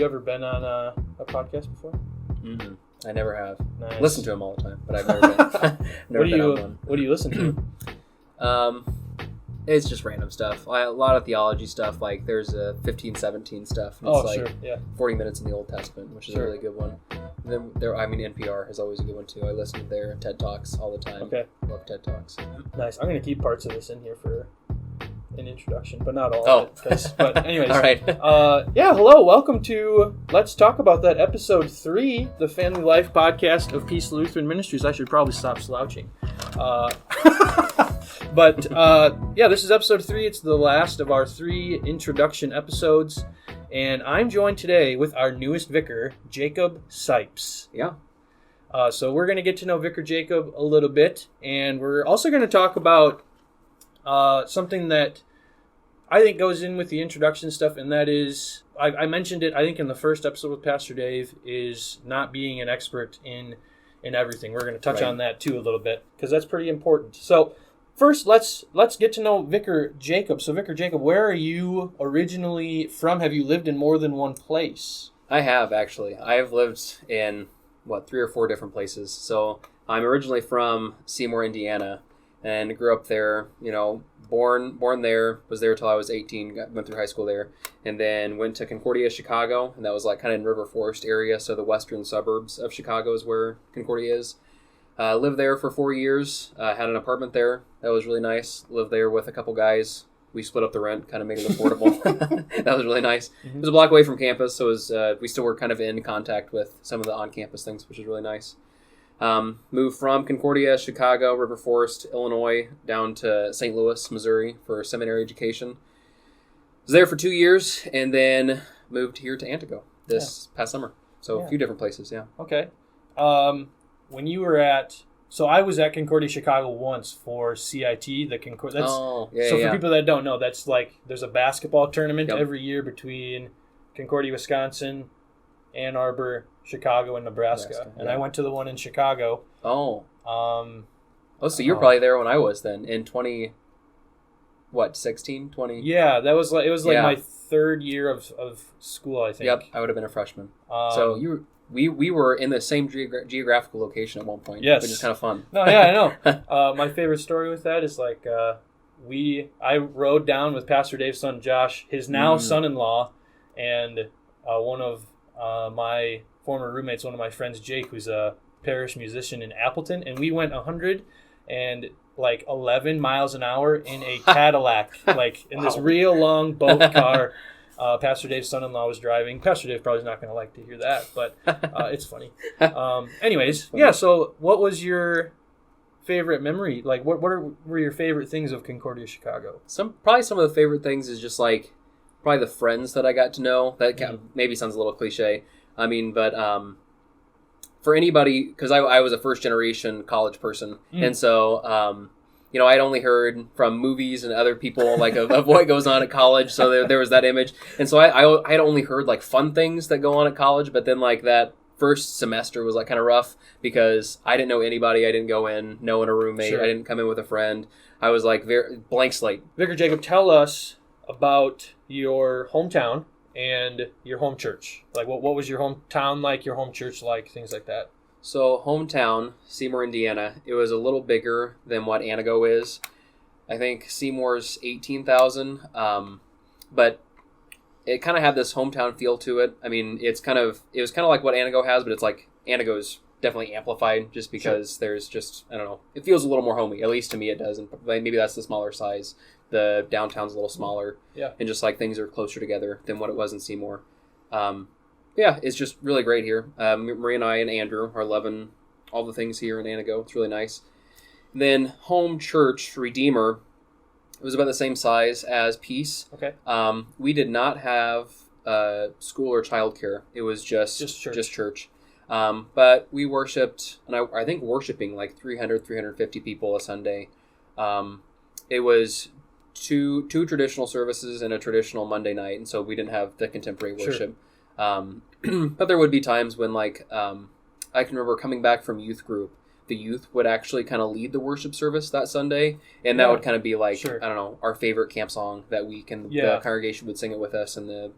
you ever been on a podcast before? Mm-hmm. I never have. Nice. Listen to them all the time, but I've never been. Never been on one. What do you listen to? It's just random stuff. A lot of theology stuff. Like there's a 1517 stuff. And it's sure. Yeah. 40 minutes in the Old Testament, which is a really good one. And then NPR is always a good one too. I listen to their TED Talks all the time. Okay. Love TED Talks. Nice. I'm gonna keep parts of this in here for an introduction, but not all of it. But anyways. All right. Hello. Welcome to Let's Talk About That, Episode 3, the Family Life Podcast of Peace Lutheran Ministries. I should probably stop slouching. This is Episode 3. It's the last of our 3 introduction episodes. And I'm joined today with our newest vicar, Jacob Sipes. Yeah. So we're going to get to know Vicar Jacob a little bit. And we're also going to talk about something that I think goes in with the introduction stuff, and that is, I mentioned it, I think, in the first episode with Pastor Dave, is not being an expert in everything. We're going to touch on that, too, a little bit, because that's pretty important. So, first, let's get to know Vicar Jacob. So, Vicar Jacob, where are you originally from? Have you lived in more than one place? I have, actually. I have lived in, 3 or 4 different places. So, I'm originally from Seymour, Indiana, and grew up there, born there, was there till I was 18, went through high school there, and then went to Concordia, Chicago, and that was kind of in River Forest area, so the western suburbs of Chicago is where Concordia is. Lived there for 4 years, had an apartment there, that was really nice, lived there with a couple guys, we split up the rent, kind of made it affordable, that was really nice. Mm-hmm. It was a block away from campus, so we still were kind of in contact with some of the on-campus things, which is really nice. Moved from Concordia, Chicago, River Forest, Illinois, down to St. Louis, Missouri for seminary education. Was there for 2 years, and then moved here to Antigo this past summer. So a few different places, yeah. Okay. When you were so I was at Concordia, Chicago once for CIT, the Concordia. So for people that don't know, that's there's a basketball tournament every year between Concordia, Wisconsin, Ann Arbor, Chicago, and Nebraska. And I went to the one in Chicago. So you're probably there when I was then, in 16, 20? Yeah, it was my third year of school, I think. Yep, I would have been a freshman. So we were in the same geographical location at one point, which is kind of fun. No, yeah, I know. My favorite story with that is I rode down with Pastor Dave's son, Josh, his now son-in-law, and one of my former roommates, one of my friends, Jake, who's a parish musician in Appleton, and we went 111 miles an hour in a Cadillac, in this real long boat car. Pastor Dave's son-in-law was driving. Pastor Dave probably is not going to like to hear that, but it's funny. So what was your favorite memory? What were your favorite things of Concordia, Chicago? Probably some of the favorite things is just probably the friends that I got to know. That maybe sounds a little cliche. I mean, but for anybody, because I was a first-generation college person, and so, I'd only heard from movies and other people, of what goes on at college, so there was that image. And so I had only heard, fun things that go on at college, but then, that first semester was, kind of rough, because I didn't know anybody. I didn't go in, knowing a roommate. Sure. I didn't come in with a friend. I was, very blank slate. Vicar Jacob, tell us about your hometown and your home church. What was your hometown like, your home church like, things like that? So, hometown, Seymour, Indiana, it was a little bigger than what Antigo is. I think Seymour's 18,000, but it kind of had this hometown feel to it. I mean, it was kind of like what Antigo has, but it's Antigo's definitely amplified just because there's just, I don't know, it feels a little more homey. At least to me it does, and maybe that's the smaller size. The downtown's a little smaller, and just things are closer together than what it was in Seymour. It's just really great here. Marie and I and Andrew are loving all the things here in Antigo. It's really nice. And then home church, Redeemer, it was about the same size as Peace. Okay. We did not have school or childcare. It was just church. But we worshipped, and I think worshiping 300, 350 people a Sunday. It was two traditional services and a traditional Monday night, and so we didn't have the contemporary worship. But there would be times when I can remember coming back from youth group, the youth would actually kind of lead the worship service that Sunday, and that would kind of be I don't know, our favorite camp song that week, and the congregation would sing it with us, and the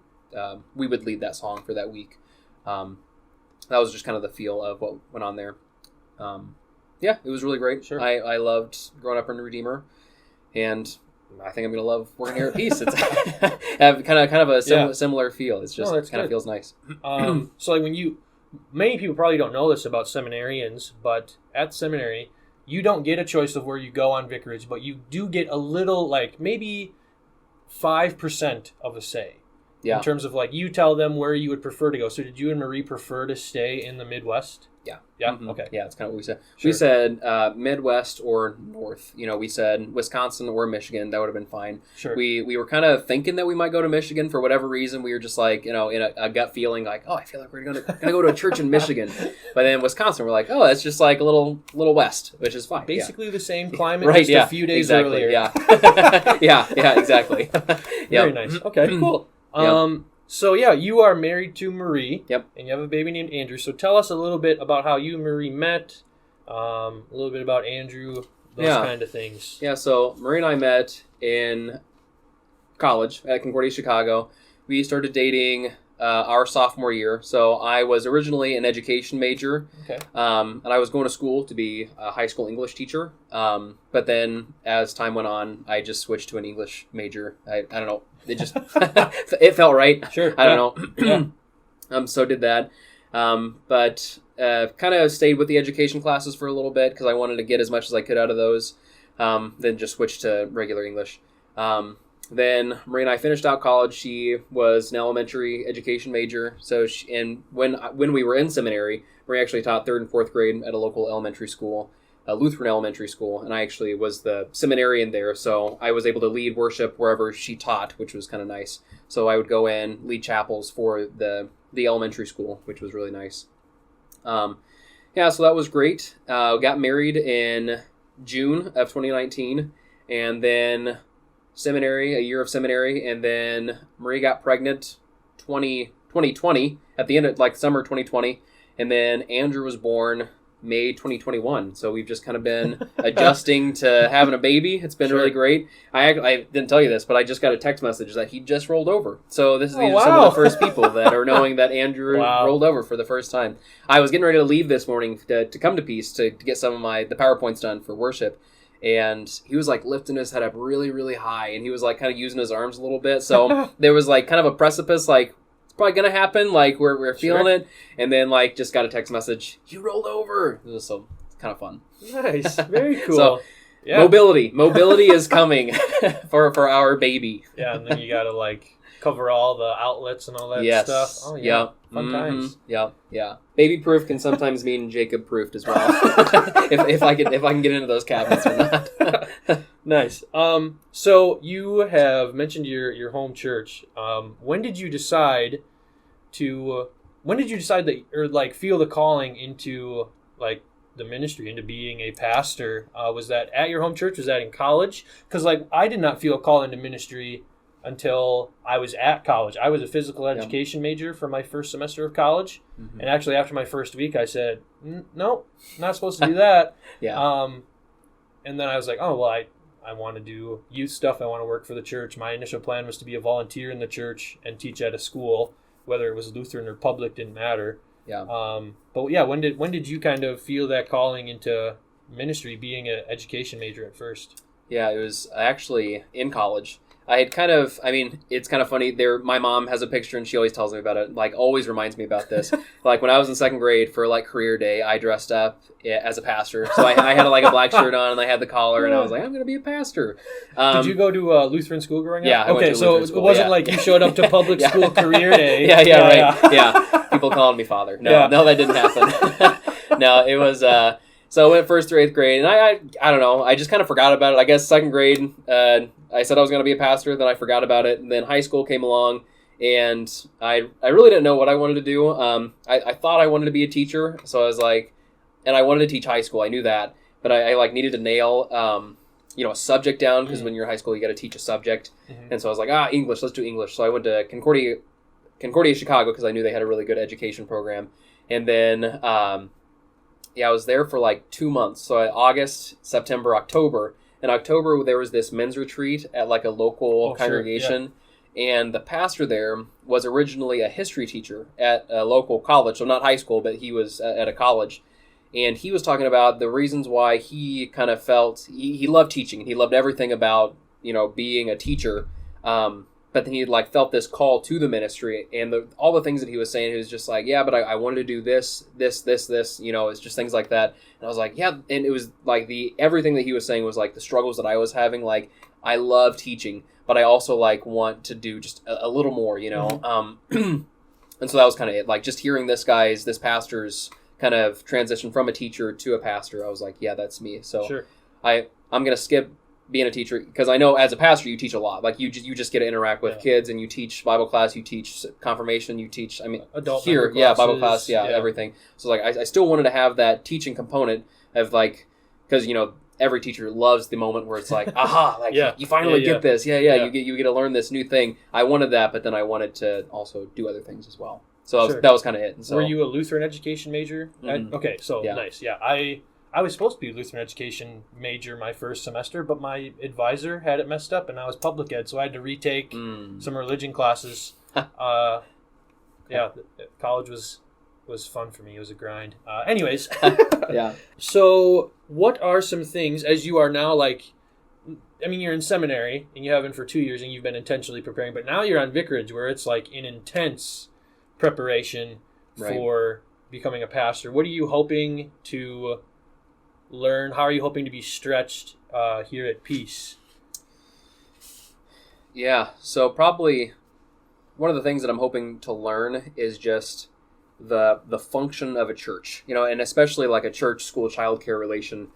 we would lead that song for that week. That was just kind of the feel of what went on there. Yeah, it was really great. Sure. I loved growing up in Redeemer, and I think I'm going to love working here at Peace. It's have kind of a similar feel. It's just kind of feels nice. So like many people probably don't know this about seminarians, but at seminary, you don't get a choice of where you go on vicarage, but you do get a little, like maybe 5% of a say. Yeah. In terms of like, you tell them where you would prefer to go. So did you and Marie prefer to stay in the Midwest? Yeah. Yeah. Mm-hmm. Okay. Yeah, that's kind of what we said. Sure. We said Midwest or North. We said Wisconsin or Michigan. That would have been fine. Sure. We were kind of thinking that we might go to Michigan for whatever reason. We were just like, in a gut feeling, like, oh, I feel like we're gonna go to a church in Michigan. But then Wisconsin, we're like, oh, that's just like a little west, which is fine. Basically the same climate, right? just a few days earlier. Yeah. yeah. Exactly. Very nice. Okay. Cool. So yeah, you are married to Marie. Yep. And you have a baby named Andrew. So tell us a little bit about how you and Marie met, a little bit about Andrew, those kind of things. Yeah, so Marie and I met in college at Concordia, Chicago. We started dating our sophomore year. So I was originally an education major. Okay. And I was going to school to be a high school English teacher. But then as time went on, I just switched to an English major. I don't know. It just it felt right. Sure. I don't know. So did that. But kind of stayed with the education classes for a little bit because I wanted to get as much as I could out of those. Then just switched to regular English. Then Marie and I finished out college. She was an elementary education major. So when we were in seminary, Marie actually taught 3rd and 4th grade at a local elementary school, a Lutheran elementary school, and I actually was the seminarian there, so I was able to lead worship wherever she taught, which was kind of nice. So I would go in, lead chapels for the elementary school, which was really nice. So that was great. Got married in June of 2019, and then a year of seminary, and then Marie got pregnant 2020, at the end of summer 2020, and then Andrew was born May 2021. So we've just kind of been adjusting to having a baby. It's been really great. I didn't tell you this, but I just got a text message that he just rolled over. So these are some of the first people that are knowing that Andrew rolled over for the first time. I was getting ready to leave this morning to come to Peace to get some of the PowerPoints done for worship. And he was like lifting his head up really, really high. And he was like kind of using his arms a little bit. So there was like kind of a precipice, like, probably gonna happen, like we're feeling it, and then like just got a text message, you rolled over. It was so kind of fun. Nice. Very cool. So mobility is coming for our baby. Yeah, and then you gotta like cover all the outlets and all that stuff. Oh yeah. Fun times. Yeah. Baby proof can sometimes mean Jacob proofed as well. if I can get into those cabinets or not. Nice. So you have mentioned your home church. When did you decide that, or like feel the calling into like the ministry, into being a pastor? Was that at your home church? Was that in college? Because like I did not feel a call into ministry until I was at college. I was a physical education major for my first semester of college. Mm-hmm. And actually after my first week, I said, no, not supposed to do that. And then I was like, oh, well, I want to do youth stuff. I want to work for the church. My initial plan was to be a volunteer in the church and teach at a school, whether it was Lutheran or public, didn't matter. But yeah, when did you kind of feel that calling into ministry, being an education major at first? Yeah, it was actually in college. I had it's kind of funny. My mom has a picture and she always tells me about it, like always reminds me about this. Like when I was in 2nd grade for like career day, I dressed up as a pastor. So I had like a black shirt on and I had the collar and I was like, I'm going to be a pastor. Did you go to Lutheran school growing up? Yeah. Okay, so it wasn't like you showed up to public school career day. Yeah. People calling me father. No, that didn't happen. No, it was... So I went 1st through 8th grade, and I don't know, I just kind of forgot about it. I guess 2nd grade, I said I was going to be a pastor, then I forgot about it, and then high school came along, and I really didn't know what I wanted to do. I thought I wanted to be a teacher, so I was like, and I wanted to teach high school, I knew that, but I like needed to nail, a subject down, because when you're in high school, you got to teach a subject, and so I was like, English, let's do English. So I went to Concordia, Chicago, because I knew they had a really good education program, and then... I was there for like 2 months. So August, September, October. In October, there was this men's retreat at like a local congregation. And the pastor there was originally a history teacher at a local college, so not high school, but he was at a college. And he was talking about the reasons why he kind of felt he loved teaching. He loved everything about, being a teacher. But then he felt this call to the ministry, and all the things that he was saying, he was just like, yeah, but I wanted to do this, it's just things like that. And I was like, yeah. And it was like everything that he was saying was like the struggles that I was having. Like, I love teaching, but I also want to do just a little more, Mm-hmm. And so that was kind of it. Like, just hearing this pastor's kind of transition from a teacher to a pastor, I was like, yeah, that's me. So sure. I'm going to skip being a teacher, because I know as a pastor you teach a lot. Like, you just get to interact with kids, and you teach Bible class, you teach confirmation, you teach adult here, Bible class, everything. So I still wanted to have that teaching component of because every teacher loves the moment where it's like, aha, you finally get this, you get to learn this new thing. I wanted that, but then I wanted to also do other things as well. So that was kind of it. And so, were you a Lutheran education major? Mm-hmm. Okay, so nice. Yeah, I was supposed to be a Lutheran education major my first semester, but my advisor had it messed up, and I was public ed, so I had to retake some religion classes. College was fun for me. It was a grind. Anyways. Yeah. So what are some things, as you are now, you're in seminary, and you have been for 2 years, and you've been intentionally preparing, but now you're on vicarage, where it's like an intense preparation for becoming a pastor. What are you hoping to learn? How are you hoping to be stretched here at Peace? Yeah, so probably one of the things that I'm hoping to learn is just the function of a church, and especially like a church-school childcare relation.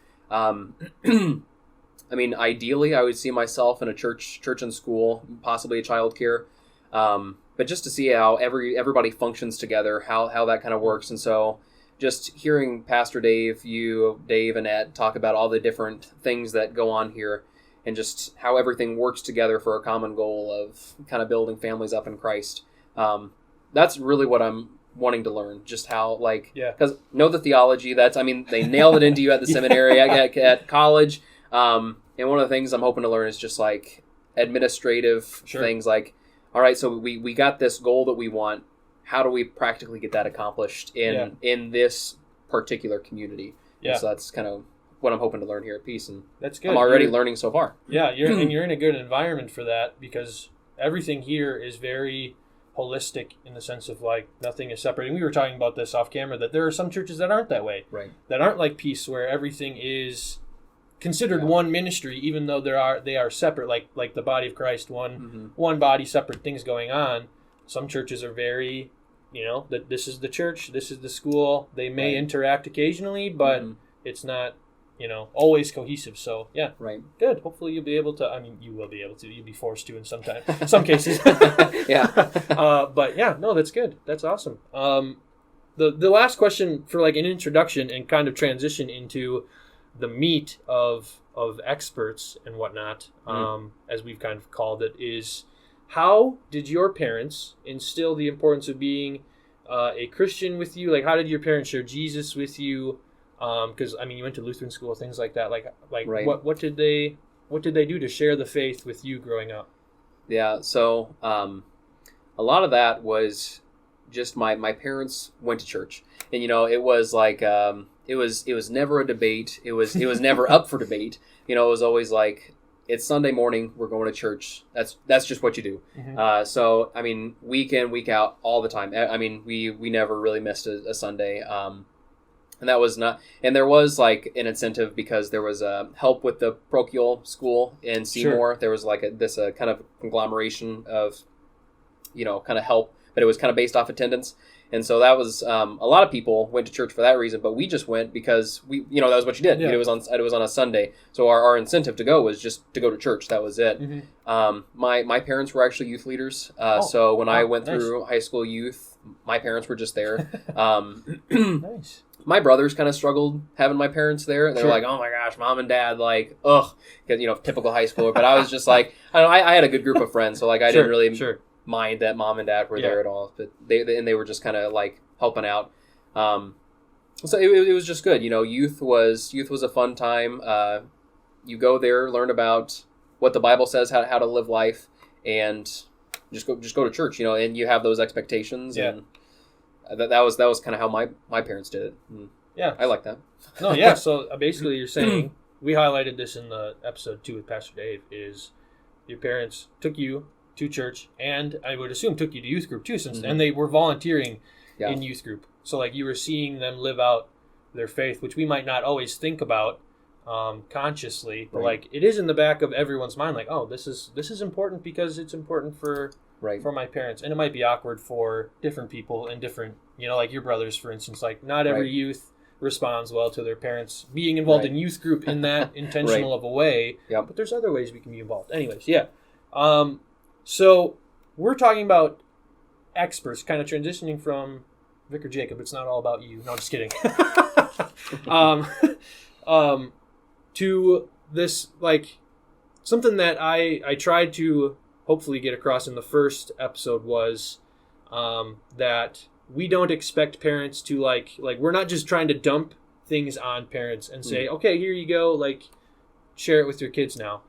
Ideally, I would see myself in a church and school, possibly a childcare, but just to see how everybody functions together, how that kind of works. And so just hearing Pastor Dave, Dave, and Ed talk about all the different things that go on here, and just how everything works together for a common goal of kind of building families up in Christ. That's really what I'm wanting to learn, just how, because know the theology, they nailed it into you at the seminary, at college. And one of the things I'm hoping to learn is just administrative things, all right, so we got this goal that we want. How do we practically get that accomplished in this particular community? Yeah. And so that's kind of what I'm hoping to learn here at Peace, and that's good. I'm already learning so far. Yeah, you're in a good environment for that, because everything here is very holistic in the sense of nothing is separate. And we were talking about this off camera, that there are some churches that aren't that way, right? That aren't like Peace, where everything is considered one ministry, even though they are separate, like the body of Christ, one body, separate things going on. Some churches are very, that this is the church, this is the school. They may interact occasionally, but it's not, always cohesive. So yeah, good. Hopefully you'll be able to. You will be able to. You'll be forced to in some cases. Yeah. But yeah, no, that's good. That's awesome. The last question for an introduction and kind of transition into the meat of experts and whatnot, as we've kind of called it, is how did your parents instill the importance of being a Christian with you? How did your parents share Jesus with you? Because you went to Lutheran school, things like that. What did they do to share the faith with you growing up? Yeah, so a lot of that was just my parents went to church, and it was it was never a debate. It was never up for debate. It was always it's Sunday morning, we're going to church. That's just what you do. Mm-hmm. So week in, week out, all the time. We never really missed a Sunday. And that was not, and there was an incentive, because there was help with the parochial school in Seymour. Sure. There was this kind of conglomeration of, kind of help, but it was kind of based off attendance. And so that was, a lot of people went to church for that reason, but we just went because that was what you did. Yeah. It was on a Sunday. So our incentive to go was just to go to church. That was it. Mm-hmm. My parents were actually youth leaders. So when I went through high school youth, my parents were just there. Nice. My brothers kind of struggled having my parents there. They were like, oh my gosh, mom and dad, ugh, because, typical high schooler. But I was just I had a good group of friends. So I didn't really mind that mom and dad were there at all. But they were just kind of helping out. So it was just good. Youth was a fun time. You go there, learn about what the Bible says, how to live life. And just go to church, and you have those expectations. Yeah. And that was kind of how my parents did it. And Yeah. I like that. No, yeah. So basically you're saying, we highlighted this in the episode 2 with Pastor Dave, is your parents took you to church, and I would assume took you to youth group too, and they were volunteering in youth group. So like you were seeing them live out their faith, which we might not always think about consciously, but like it is in the back of everyone's mind, like, oh, this is important because it's important for my parents. And it might be awkward for different people and different, like your brothers, for instance, like not every youth responds well to their parents being involved in youth group in that intentional of a way. But there's other ways we can be involved. Anyways, so we're talking about experts, kind of transitioning from Vicar Jacob. It's not all about you. No, I'm just kidding. To this, like, something that I tried to hopefully get across in the first episode was that we don't expect parents to, like we're not just trying to dump things on parents and say, okay, here you go, like, share it with your kids now.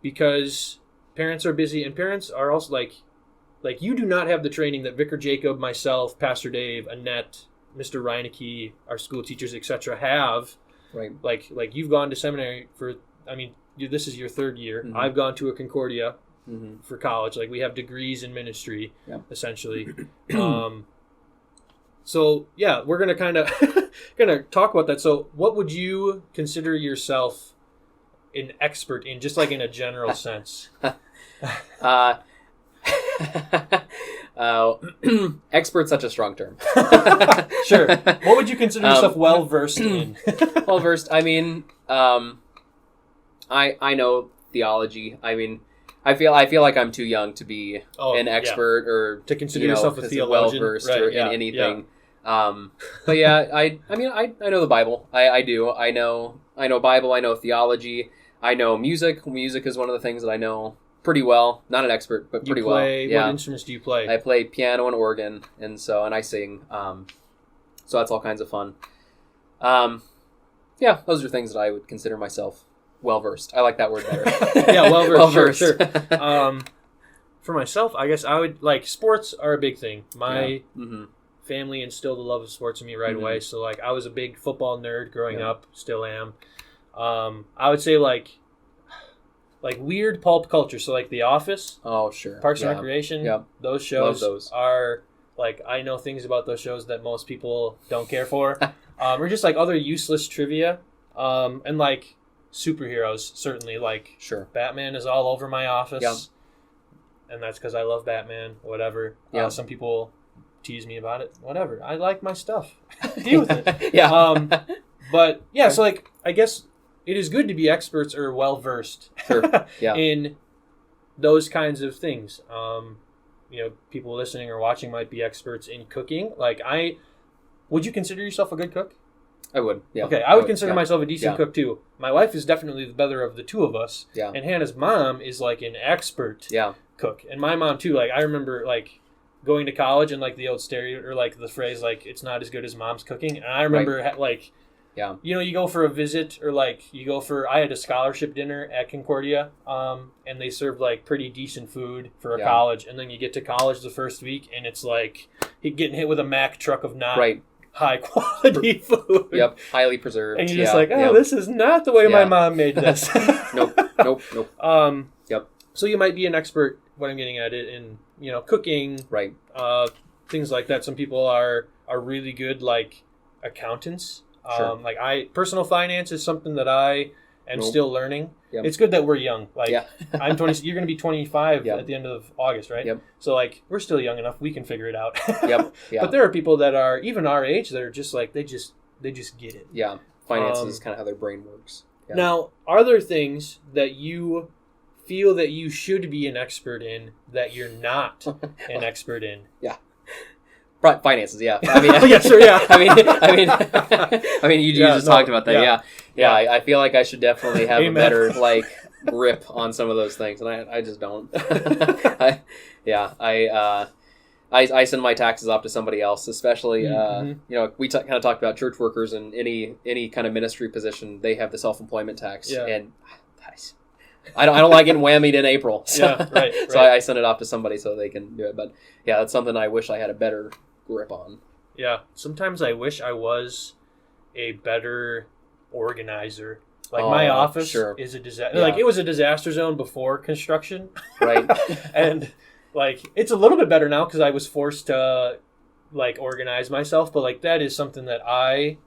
Because parents are busy, and parents are also, like you do not have the training that Vicar Jacob, myself, Pastor Dave, Annette, Mr. Reinecke, our school teachers, etc. have. Like you've gone to seminary for, this is your third year. I've gone to a Concordia for college. Like, we have degrees in ministry, essentially. So yeah, we're gonna kind of talk about that. So, what would you consider yourself an expert in, just like in a general sense? Expert's such a strong term. Sure. What would you consider yourself well versed in? Well versed. I know theology. I feel like I'm too young to be an expert or to consider yourself a theologian, well versed in anything. But yeah, I know the Bible. I do. I know Bible. I know theology. I know music. Music is one of the things that I know pretty well. Not an expert, but pretty well. Yeah. What instruments do you play? I play piano and organ, and I sing. So that's all kinds of fun. Yeah, those are things that I would consider myself well versed. I like that word better. Yeah, well versed. Sure. For myself, I guess I would, like, sports are a big thing. My family instilled a love of sports in me right away. So, like, I was a big football nerd growing up. Still am. I would say like weird pulp culture. So like The Office. Oh, sure. Parks and Recreation. Yep. Those shows are, like, I know things about those shows that most people don't care for. Or just like other useless trivia. And like superheroes, certainly. Like, sure, Batman is all over my office. Yep. And that's because I love Batman. Whatever. Yep. Some people tease me about it. Whatever. I like my stuff. Deal with it. Yeah. But yeah, so like, I guess it is good to be experts or well-versed in those kinds of things. People listening or watching might be experts in cooking. Like, would you consider yourself a good cook? I would, yeah. Okay, I would consider myself a decent cook too. My wife is definitely the better of the two of us. Yeah. And Hannah's mom is like an expert cook. And my mom too. Like, I remember like going to college and like the old or like the phrase like, it's not as good as mom's cooking. And I remember like, you go for a visit or like I had a scholarship dinner at Concordia, and they served like pretty decent food for a college. And then you get to college the first week and it's like getting hit with a Mack truck of not high quality food. Yep, highly preserved. And you're just like, this is not the way my mom made this. Nope. Yep. So you might be an expert, what I'm getting at it, in, cooking. Right. Things like that. Some people are really good, like, accountants. Sure. Personal finance is something that I am still learning. Yep. It's good that we're young. Like, I'm 20. You're going to be 25 at the end of August, right? Yep. So like, we're still young enough. We can figure it out. Yep. But there are people that are even our age that are just like they just get it. Yeah. Finance is kind of how their brain works. Yeah. Now, are there things that you feel that you should be an expert in that you're not an expert in? Yeah. Finances, yeah. I mean, yeah, sure, yeah. You just talked about that. Yeah. I feel like I should definitely have a better grip on some of those things, and I just don't. I send my taxes off to somebody else, especially. We kind of talked about church workers and any kind of ministry position. They have the self-employment tax, and I don't like getting whammied in April. So, Yeah, right. So I send it off to somebody so they can do it. But yeah, that's something I wish I had a better grip on. Yeah, sometimes I wish I was a better organizer. Like my office is a disaster. Yeah. Like it was a disaster zone before construction, right? And like it's a little bit better now because I was forced to like organize myself. But like that is something that I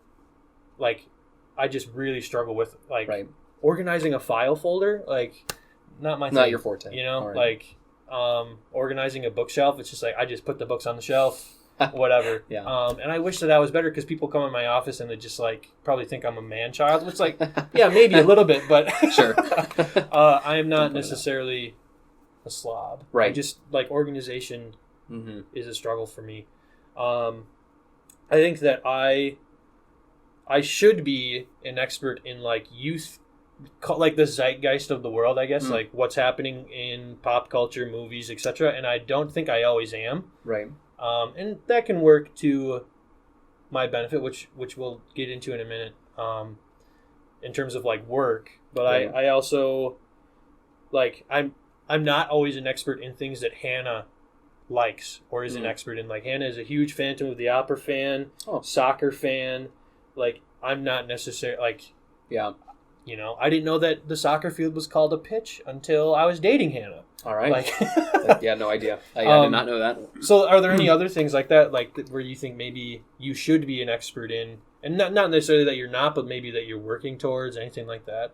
just really struggle with. Like organizing a file folder, like not my thing. Not your forte. You know, like organizing a bookshelf. It's just like I just put the books on the shelf. Whatever. Yeah. And I wish that I was better because people come in my office and they just like probably think I'm a man child. Which like, yeah, maybe a little bit, but sure. I am not necessarily a slob. Right. I just like organization is a struggle for me. I think that I should be an expert in like youth, like the zeitgeist of the world. I guess like what's happening in pop culture, movies, etc. And I don't think I always am. Right. And that can work to my benefit, which we'll get into in a minute, in terms of like work. But I also like I'm not always an expert in things that Hannah likes or is an expert in. Like Hannah is a huge Phantom of the Opera fan, soccer fan. Like I'm not necessarily like you know, I didn't know that the soccer field was called a pitch until I was dating Hannah. All right. Like, yeah, no idea. I did not know that. So are there any other things like that, like where you think maybe you should be an expert in, and not necessarily that you're not, but maybe that you're working towards, anything like that?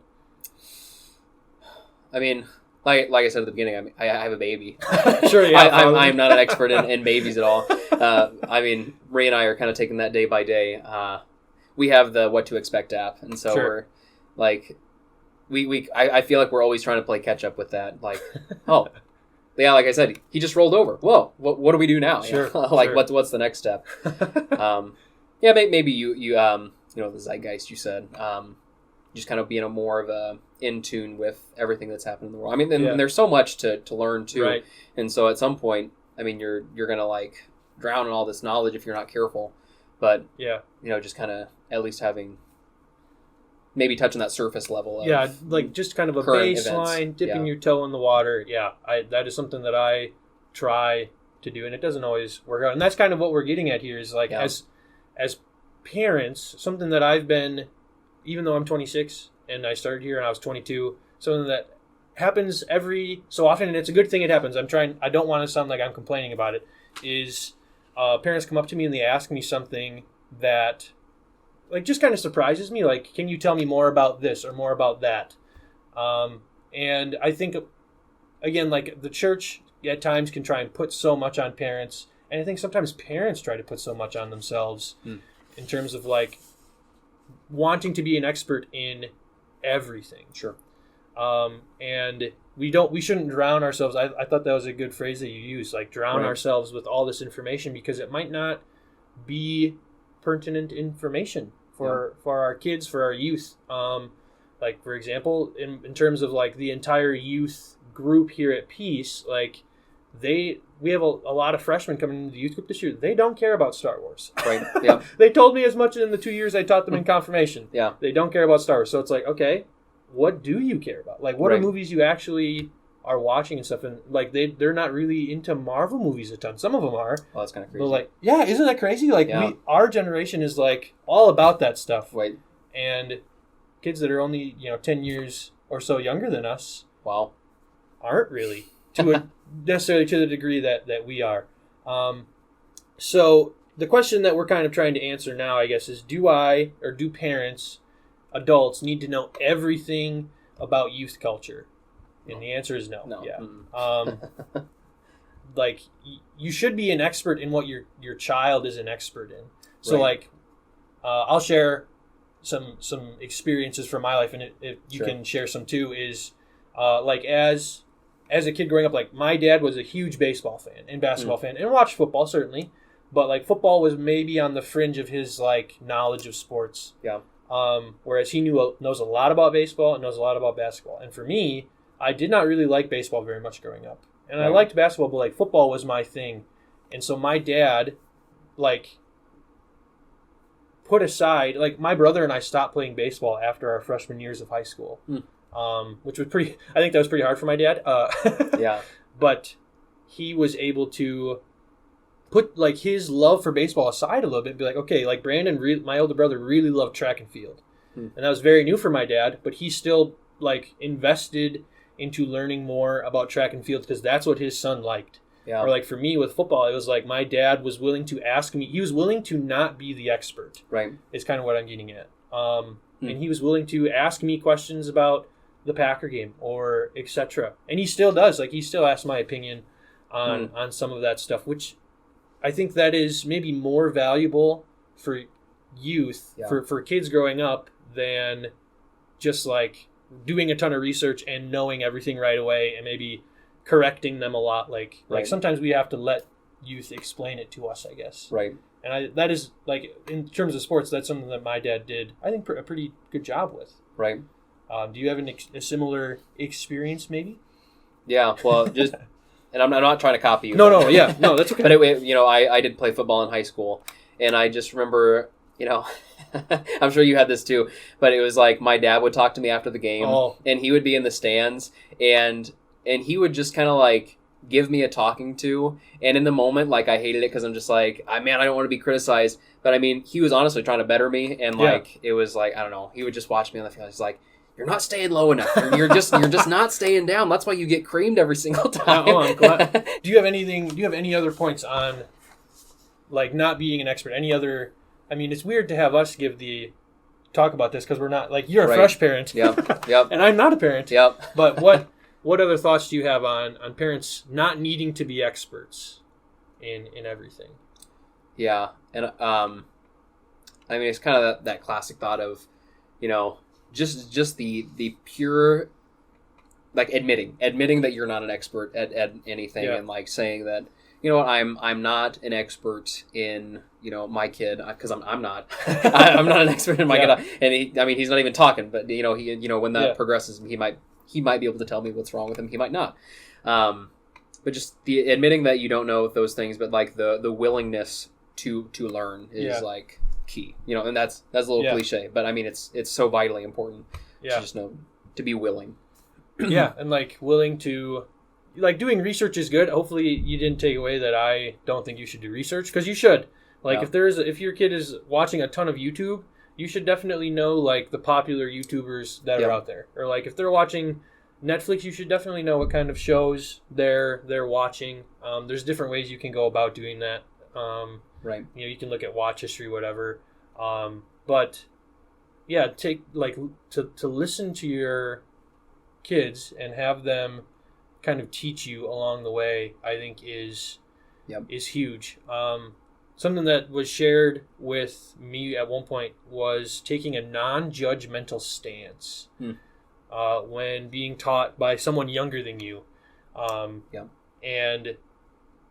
I mean, like I said at the beginning, I have a baby. Sure, yeah. I'm not an expert in babies at all. I mean, Ray and I are kind of taking that day by day. We have the What to Expect app, and so we're like, I feel like we're always trying to play catch up with that. Like, yeah, like I said, he just rolled over. Whoa, what do we do now? Sure, like, what's the next step? Yeah, maybe you know, the zeitgeist you said, just kind of being more of a in tune with everything that's happening in the world. I mean, and there's so much to learn too, right. And so at some point, I mean, you're gonna like drown in all this knowledge if you're not careful. But you know, just kind of at least having. Maybe touching that surface level of like just kind of a baseline, dipping your toe in the water. Yeah, that is something that I try to do, and it doesn't always work out. And that's kind of what we're getting at here is like as parents, something that I've been, even though I'm 26 and I started here and I was 22, something that happens every so often, and it's a good thing it happens. I don't want to sound like I'm complaining about it, is parents come up to me and they ask me something that like just kind of surprises me. Like, can you tell me more about this or more about that? And I think, again, like the church at times can try and put so much on parents. And I think sometimes parents try to put so much on themselves in terms of like wanting to be an expert in everything. Sure. And we shouldn't drown ourselves. I thought that was a good phrase that you used, like drown ourselves with all this information because it might not be pertinent information for our kids, for our youth. Like for example, in terms of like the entire youth group here at Peace, like we have a lot of freshmen coming into the youth group this year. They don't care about Star Wars. Right. Yeah. They told me as much in the 2 years I taught them in confirmation. Yeah. They don't care about Star Wars. So it's like, okay, what do you care about? Like, what are movies you actually are watching and stuff? And like they're not really into Marvel movies a ton. Some of them are. Oh, that's kind of crazy. But like, yeah, isn't that crazy? Like our generation is like all about that stuff. Right. And kids that are only 10 years or so younger than us, aren't really necessarily to the degree that we are. So the question that we're kind of trying to answer now, I guess, is do parents, adults, need to know everything about youth culture? And the answer is no. No. Yeah. Like you should be an expert in what your child is an expert in. So like, I'll share some experiences from my life, and if you can share some too. Is like as a kid growing up, like my dad was a huge baseball fan and basketball fan, and watched football certainly, but like football was maybe on the fringe of his like knowledge of sports. Yeah. Whereas he knows a lot about baseball and knows a lot about basketball, and for me, I did not really like baseball very much growing up. And I liked basketball, but like football was my thing. And so my dad, like, put aside, like my brother and I stopped playing baseball after our freshman years of high school. which was pretty. I think that was pretty hard for my dad. Yeah. But he was able to put like his love for baseball aside a little bit and be like, okay, like Brandon, my older brother, really loved track and field. And that was very new for my dad, but he still like invested into learning more about track and field because that's what his son liked. Yeah. Or like for me with football, it was like my dad was willing to ask me. He was willing to not be the expert. Right. Is kind of what I'm getting at. And he was willing to ask me questions about the Packer game or etc. And he still does. Like he still asks my opinion on some of that stuff, which I think that is maybe more valuable for youth, for kids growing up than just like doing a ton of research and knowing everything right away and maybe correcting them a lot. Like sometimes we have to let youth explain it to us, I guess. Right. And that is like in terms of sports, that's something that my dad did, I think, a pretty good job with. Right. Do you have a similar experience, maybe? Yeah. Well, just, and I'm not trying to copy you. No, that's okay. But I did play football in high school, and I just remember, I'm sure you had this too, but it was like my dad would talk to me after the game, and he would be in the stands, and he would just kind of like give me a talking to, and in the moment, like I hated it because I'm just like, I don't want to be criticized, but I mean, he was honestly trying to better me, and like it was like, I don't know, he would just watch me on the field. He's like, you're not staying low enough. You're just not staying down. That's why you get creamed every single time. I'm glad. Do you have any other points on like not being an expert? Any other? I mean, it's weird to have us talk about this because we're not like you're a fresh parent. Yep. And I'm not a parent. Yep. But what other thoughts do you have on parents not needing to be experts in everything? Yeah, and I mean, it's kind of that classic thought of, just the pure, like admitting that you're not an expert at anything, and like saying that, I'm not an expert in, my kid, because I'm not. I'm not an expert in my kid, and he's not even talking. But when that progresses, he might be able to tell me what's wrong with him. He might not. But just the admitting that you don't know those things, but like the willingness to learn is like key. And that's a little cliche, but I mean it's so vitally important to just know to be willing. And like willing to. Like doing research is good. Hopefully you didn't take away that I don't think you should do research because you should. Like if your kid is watching a ton of YouTube, you should definitely know like the popular YouTubers that are out there. Or like if they're watching Netflix, you should definitely know what kind of shows they're watching. There's different ways you can go about doing that. Right. You can look at watch history, whatever. But yeah, take like to listen to your kids and have them kind of teach you along the way, I think is huge. Something that was shared with me at one point was taking a non-judgmental stance when being taught by someone younger than you. And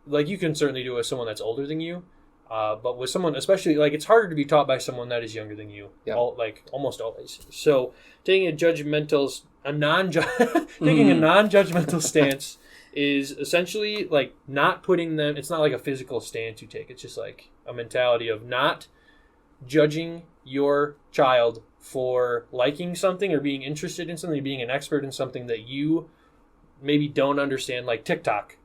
like you can certainly do it with someone that's older than you, but with someone, especially like it's harder to be taught by someone that is younger than you, almost always. So taking a non-judgmental stance is essentially like not putting them. It's not like a physical stance you take. It's just like a mentality of not judging your child for liking something or being interested in something, being an expert in something that you maybe don't understand, like TikTok.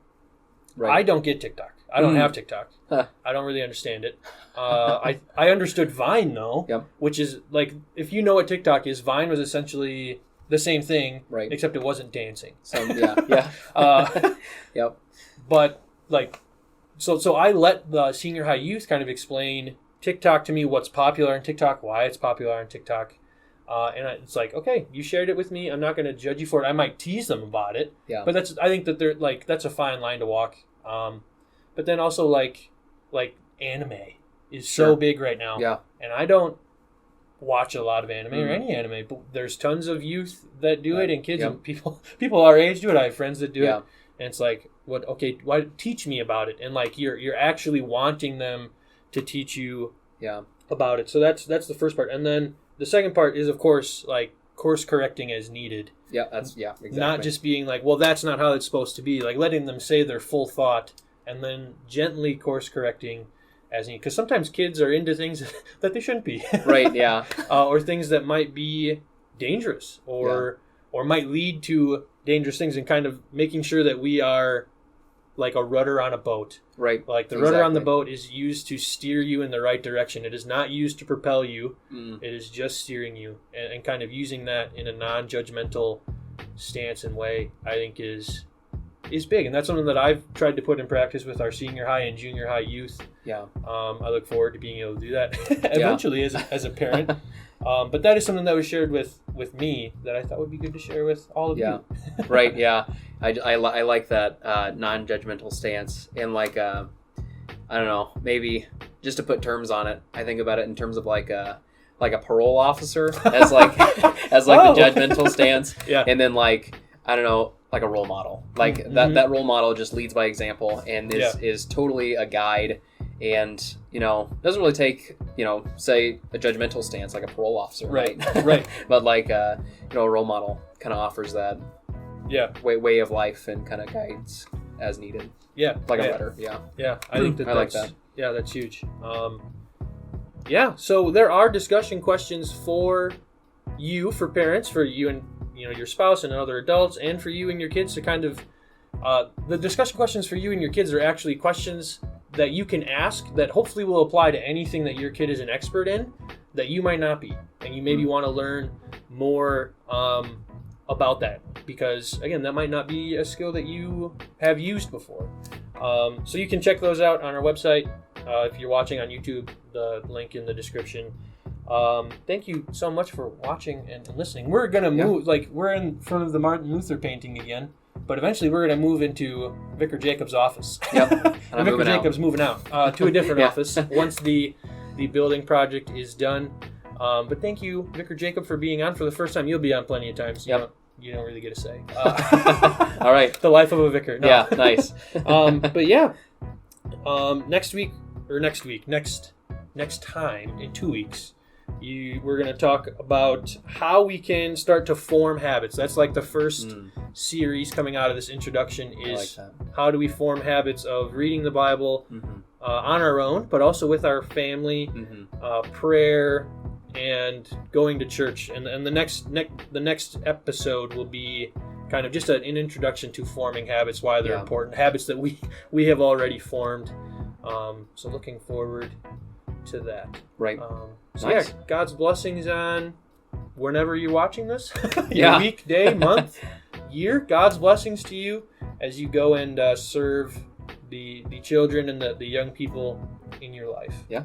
Right. I don't get TikTok. I don't have TikTok. I don't really understand it. I understood Vine though, which is like if you know what TikTok is, Vine was essentially the same thing, except it wasn't dancing. But like, so I let the senior high youth kind of explain TikTok to me, what's popular on TikTok, why it's popular on TikTok. And it's like, okay, you shared it with me. I'm not going to judge you for it. I might tease them about it. But I think that they're like, that's a fine line to walk. But then also like anime is so big right now. And I don't watch a lot of anime or any anime, but there's tons of youth that do it, and kids and people our age do it. I have friends that do it, and it's like, what? Okay, why teach me about it? And like you're actually wanting them to teach you about it. So that's the first part, and then the second part is of course like course correcting as needed. Exactly. Not just being like, well, that's not how it's supposed to be. Like letting them say their full thought, and then gently course correcting as needed. Because sometimes kids are into things that they shouldn't be. Or things that might be dangerous or or might lead to dangerous things, and kind of making sure that we are like a rudder on a boat. Right. Like the rudder on the boat is used to steer you in the right direction. It is not used to propel you. It is just steering you, and kind of using that in a non-judgmental stance and way, I think is big. And that's something that I've tried to put in practice with our senior high and junior high youth. Yeah. I look forward to being able to do that eventually as a parent. But that is something that was shared with me that I thought would be good to share with all of you. Right, yeah. I like that non-judgmental stance. And like, I don't know, maybe just to put terms on it, I think about it in terms of like a parole officer as like the judgmental stance. Yeah. And then like, I don't know, like a role model. Like that role model just leads by example and is totally a guide. And, you know, doesn't really take, you know, say a judgmental stance like a parole officer, right? Right. But like, you know, a role model kind of offers that way of life and kind of guides as needed. Yeah. Like a rudder. Yeah. Yeah. I think I like that. Yeah, that's huge. So there are discussion questions for you, for parents, for you and, you know, your spouse and other adults, and for you and your kids to kind of, the discussion questions for you and your kids are actually questions that you can ask that hopefully will apply to anything that your kid is an expert in that you might not be, and you maybe want to learn more about that, because again, that might not be a skill that you have used before. So you can check those out on our website. If you're watching on YouTube, the link in the description. Thank you so much for watching and listening. We're gonna move, like we're in front of the Martin Luther painting again, but eventually we're going to move into Vicar Jacob's office. Yep. And Vicar Jacob's moving out to a different office once the building project is done. But thank you, Vicar Jacob, for being on for the first time. You'll be on plenty of times. You don't really get a say. All right. The life of a vicar. No. Yeah, nice. But yeah, next time in 2 weeks, we're going to talk about how we can start to form habits. That's like the first series coming out of this introduction is how do we form habits of reading the Bible on our own, but also with our family, prayer, and going to church. And the next episode will be kind of just an introduction to forming habits, why they're important, habits that we have already formed. So looking forward to that. Right. So nice. God's blessings on whenever you're watching this. Your week, day, month, year. God's blessings to you as you go and serve the children and the young people in your life. Yeah.